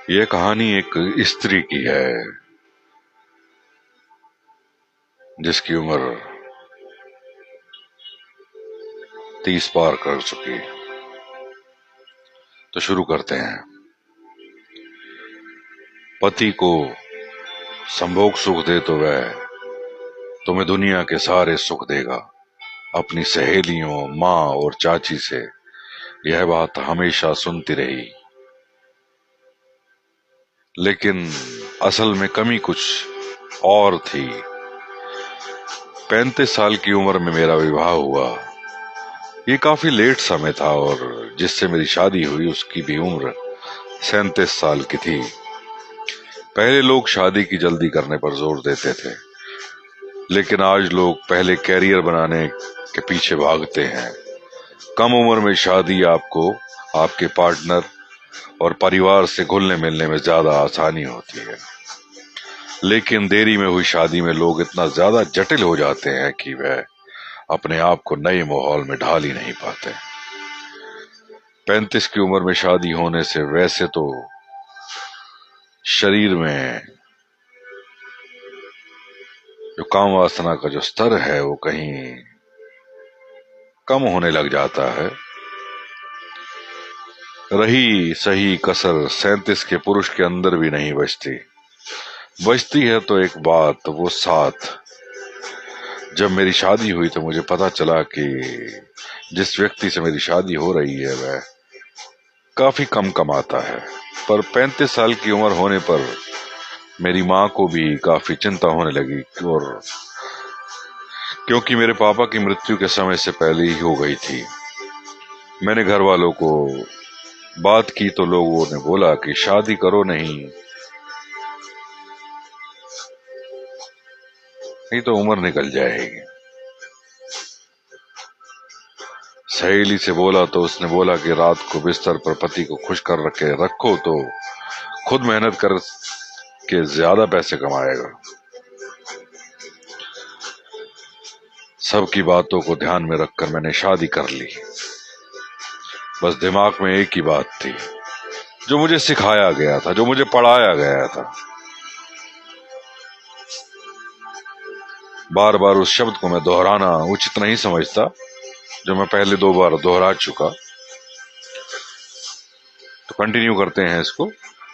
ये कहानी एक स्त्री की है जिसकी उम्र 30 पार कर चुकी। तो शुरू करते हैं। पति को संभोग सुख दे तो वह तुम्हें दुनिया के सारे सुख देगा। अपनी सहेलियों, माँ और चाची से यह बात हमेशा सुनती रही, लेकिन असल में कमी कुछ और थी। 35 साल की उम्र में मेरा विवाह हुआ। ये काफी लेट समय था और जिससे मेरी शादी हुई उसकी भी उम्र 37 साल की थी। पहले लोग शादी की जल्दी करने पर जोर देते थे, लेकिन आज लोग पहले कैरियर बनाने के पीछे भागते हैं। कम उम्र में शादी आपको आपके पार्टनर और परिवार से घुलने मिलने में ज्यादा आसानी होती है, लेकिन देरी में हुई शादी में लोग इतना ज्यादा जटिल हो जाते हैं कि वह अपने आप को नए माहौल में ढाल ही नहीं पाते। 35 की उम्र में शादी होने से वैसे तो शरीर में जो काम वासना का जो स्तर है वो कहीं कम होने लग जाता है। रही सही कसर 37 के पुरुष के अंदर भी नहीं बचती है तो एक बात, वो साथ। जब मेरी शादी हुई तो मुझे पता चला कि जिस व्यक्ति से मेरी शादी हो रही है वह काफी कम कमाता है। पर 35 साल की उम्र होने पर मेरी माँ को भी काफी चिंता होने लगी, और क्योंकि मेरे पापा की मृत्यु के समय से पहले ही हो गई थी। मैंने घर वालों को बात की तो लोगों ने बोला कि शादी करो नहीं तो उम्र निकल जाएगी। सहेली से बोला तो उसने बोला कि रात को बिस्तर पर पति को खुश कर रखो तो खुद मेहनत कर के ज्यादा पैसे कमाएगा। सबकी बातों को ध्यान में रखकर मैंने शादी कर ली। बस दिमाग में एक ही बात थी, जो मुझे सिखाया गया था, जो मुझे पढ़ाया गया था। बार बार उस शब्द को मैं दोहराना उचित नहीं समझता, जो मैं पहले 2 बार दोहरा चुका। तो कंटिन्यू करते हैं इसको।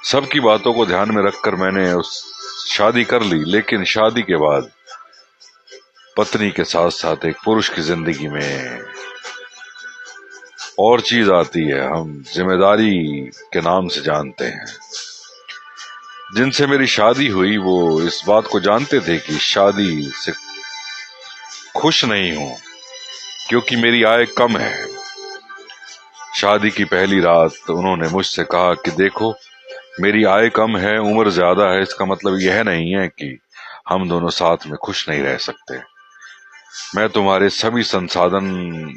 सबकी बातों को ध्यान में रखकर मैंने उस शादी कर ली, लेकिन शादी के बाद पत्नी के साथ साथ एक पुरुष की जिंदगी में और चीज आती है, हम जिम्मेदारी के नाम से जानते हैं। जिनसे मेरी शादी हुई वो इस बात को जानते थे कि शादी से खुश नहीं हूं, क्योंकि मेरी आय कम है। शादी की पहली रात उन्होंने मुझसे कहा कि देखो, मेरी आय कम है, उम्र ज्यादा है, इसका मतलब यह नहीं है कि हम दोनों साथ में खुश नहीं रह सकते। मैं तुम्हारे सभी संसाधनों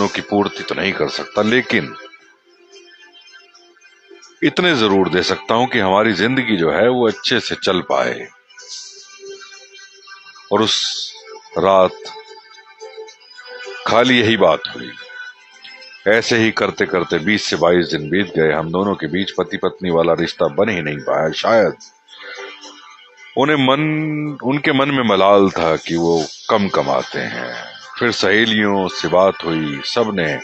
की पूर्ति तो नहीं कर सकता, लेकिन इतने जरूर दे सकता हूं कि हमारी जिंदगी जो है वो अच्छे से चल पाए। और उस रात खाली यही बात हुई। ऐसे ही करते करते 20 से 22 दिन बीत गए। हम दोनों के बीच पति पत्नी वाला रिश्ता बन ही नहीं पाया। शायद उनके मन में मलाल था कि वो कम कमाते हैं। फिर सहेलियों से बात हुई, सबने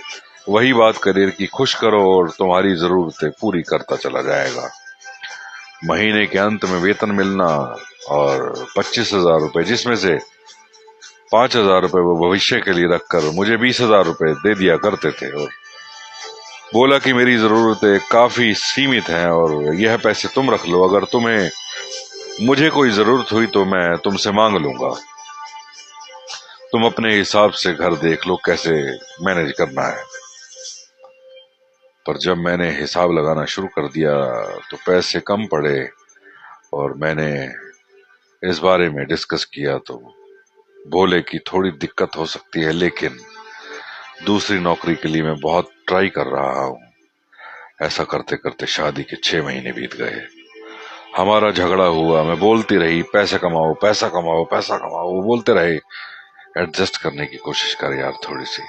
वही बात करी कि खुश करो और तुम्हारी जरूरतें पूरी करता चला जाएगा। महीने के अंत में वेतन मिलना और 25,000 रुपए, जिसमें से 5,000 रुपए वो भविष्य के लिए रखकर मुझे 20,000 रुपए दे दिया करते थे, और बोला कि मेरी जरूरतें काफी सीमित हैं और यह पैसे तुम रख लो, अगर तुम्हें मुझे कोई जरूरत हुई तो मैं तुमसे मांग लूंगा। तुम अपने हिसाब से घर देख लो कैसे मैनेज करना है। पर जब मैंने हिसाब लगाना शुरू कर दिया तो पैसे कम पड़े, और मैंने इस बारे में डिस्कस किया तो बोले कि थोड़ी दिक्कत हो सकती है, लेकिन दूसरी नौकरी के लिए मैं बहुत ट्राई कर रहा हूं। ऐसा करते करते शादी के 6 महीने बीत गए। हमारा झगड़ा हुआ। मैं बोलती रही पैसा कमाओ पैसा कमाओ पैसा कमाओ। वो बोलते रहे एडजस्ट करने की कोशिश कर यार थोड़ी सी।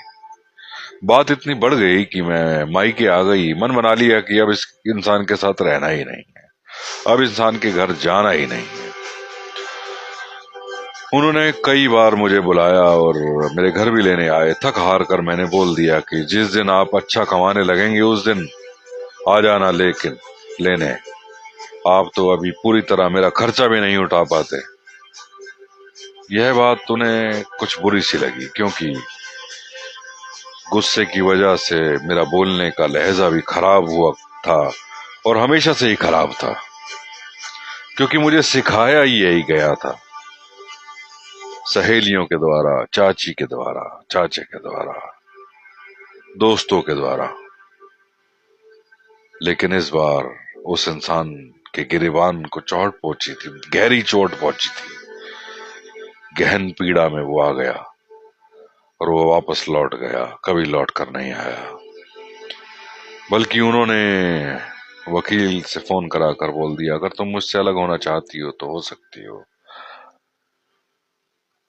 बात इतनी बढ़ गई कि मैं मायके आ गई, मन बना लिया कि अब इस इंसान के साथ रहना ही नहीं है, अब इंसान के घर जाना ही नहीं है। उन्होंने कई बार मुझे बुलाया और मेरे घर भी लेने आए। थक हार कर मैंने बोल दिया कि जिस दिन आप अच्छा कमाने लगेंगे उस दिन आ जाना, लेकिन लेने आप तो अभी पूरी तरह मेरा खर्चा भी नहीं उठा पाते। यह बात उन्हें कुछ बुरी सी लगी, क्योंकि गुस्से की वजह से मेरा बोलने का लहजा भी खराब हुआ था, और हमेशा से ही खराब था, क्योंकि मुझे सिखाया ही यही गया था, सहेलियों के द्वारा, चाची के द्वारा, चाचे के द्वारा, दोस्तों के द्वारा। लेकिन इस बार उस इंसान के गिरेबान को चोट पहुंची थी, गहरी चोट पहुंची थी। गहन पीड़ा में वो आ गया और वो वापस लौट गया, कभी लौट कर नहीं आया। बल्कि उन्होंने वकील से फोन करा कर बोल दिया, अगर तुम मुझसे अलग होना चाहती हो तो हो सकती हो।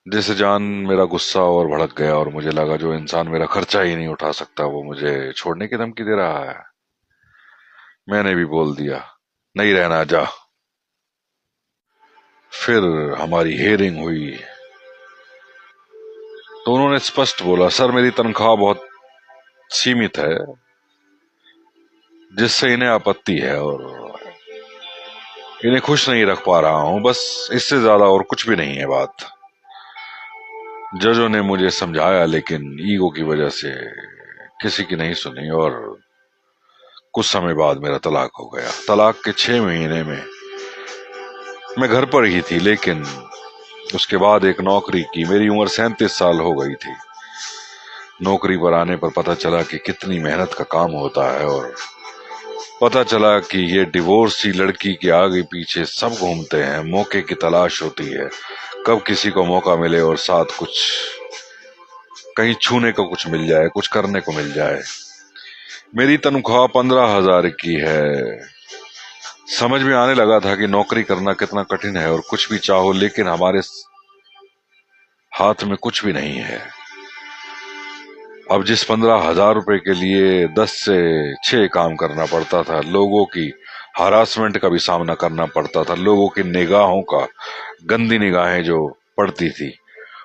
जिससे जान मेरा गुस्सा और भड़क गया और मुझे लगा जो इंसान मेरा खर्चा ही नहीं उठा सकता वो मुझे छोड़ने की धमकी दे रहा है। मैंने भी बोल दिया, नहीं रहना, जा। फिर हमारी हियरिंग हुई तो उन्होंने स्पष्ट बोला, सर मेरी तनख्वाह बहुत सीमित है, जिससे इन्हें आपत्ति है और इन्हें खुश नहीं रख पा रहा हूं, बस इससे ज्यादा और कुछ भी नहीं है बात। जजों ने मुझे समझाया, लेकिन ईगो की वजह से किसी की नहीं सुनी और कुछ समय बाद मेरा तलाक हो गया। तलाक के 6 महीने में मैं घर पर ही थी, लेकिन उसके बाद एक नौकरी की। मेरी उम्र 37 साल हो गई थी। नौकरी पर आने पर पता चला कि कितनी मेहनत का काम होता है, और पता चला कि ये डिवोर्सी लड़की के आगे पीछे सब घूमते हैं, मौके की तलाश होती है, कब किसी को मौका मिले और साथ कुछ कहीं छूने को कुछ मिल जाए, कुछ करने को मिल जाए। मेरी तनख्वाह 15,000 की है। समझ में आने लगा था कि नौकरी करना कितना कठिन है और कुछ भी चाहो लेकिन हमारे हाथ में कुछ भी नहीं है। अब जिस 15,000 रुपए के लिए 10 से 6 काम करना पड़ता था, लोगों की हरासमेंट का भी सामना करना पड़ता था, लोगों की निगाहों का, गंदी निगाहें जो पड़ती थी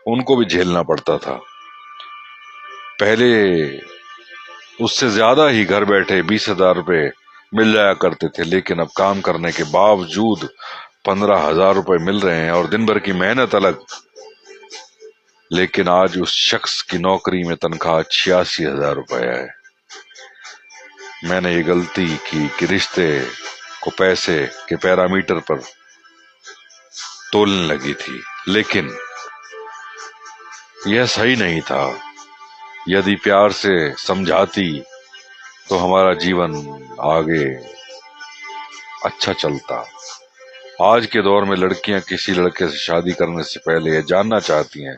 उनको भी झेलना पड़ता था। पहले उससे ज्यादा ही घर बैठे 20,000 रुपए मिल जाया करते थे, लेकिन अब काम करने के बावजूद 15,000 रुपए मिल रहे हैं और दिन भर की मेहनत अलग। लेकिन आज उस शख्स की नौकरी में तनख्वाह 86,000 रुपए है। मैंने ये गलती की कि रिश्ते को पैसे के पैरामीटर पर तोलने लगी थी, लेकिन यह सही नहीं था। यदि प्यार से समझाती तो हमारा जीवन आगे अच्छा चलता। आज के दौर में लड़कियां किसी लड़के से शादी करने से पहले ये जानना चाहती हैं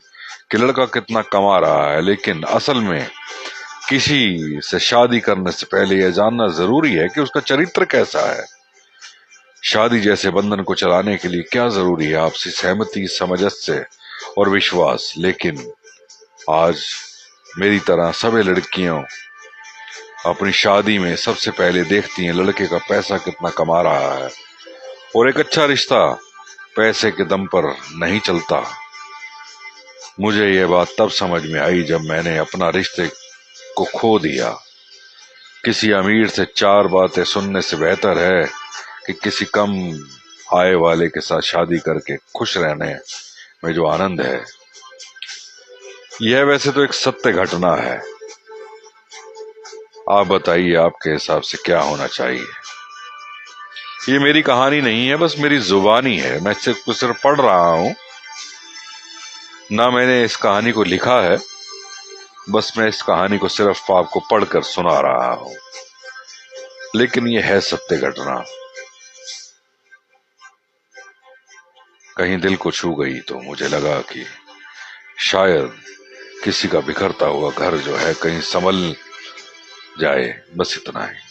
कि लड़का कितना कमा रहा है, लेकिन असल में किसी से शादी करने से पहले यह जानना जरूरी है कि उसका चरित्र कैसा है। शादी जैसे बंधन को चलाने के लिए क्या जरूरी है? आपसी सहमति, सामंजस्य और विश्वास। लेकिन आज मेरी तरह सभी लड़कियों अपनी शादी में सबसे पहले देखती हैं लड़के का पैसा कितना कमा रहा है, और एक अच्छा रिश्ता पैसे के दम पर नहीं चलता। मुझे यह बात तब समझ में आई जब मैंने अपना रिश्ते को खो दिया। किसी अमीर से 4 बातें सुनने से बेहतर है कि किसी कम आय वाले के साथ शादी करके खुश रहने में जो आनंद है। यह वैसे तो एक सत्य घटना है। आप बताइए आपके हिसाब से क्या होना चाहिए? ये मेरी कहानी नहीं है, बस मेरी जुबानी है। मैं सिर्फ पढ़ रहा हूं, ना मैंने इस कहानी को लिखा है, बस मैं इस कहानी को सिर्फ आपको पढ़कर सुना रहा हूं। लेकिन ये है सत्य घटना। कहीं दिल को छू गई तो मुझे लगा कि शायद किसी का बिखरता हुआ घर जो है कहीं संभल जाए। बस इतना ही।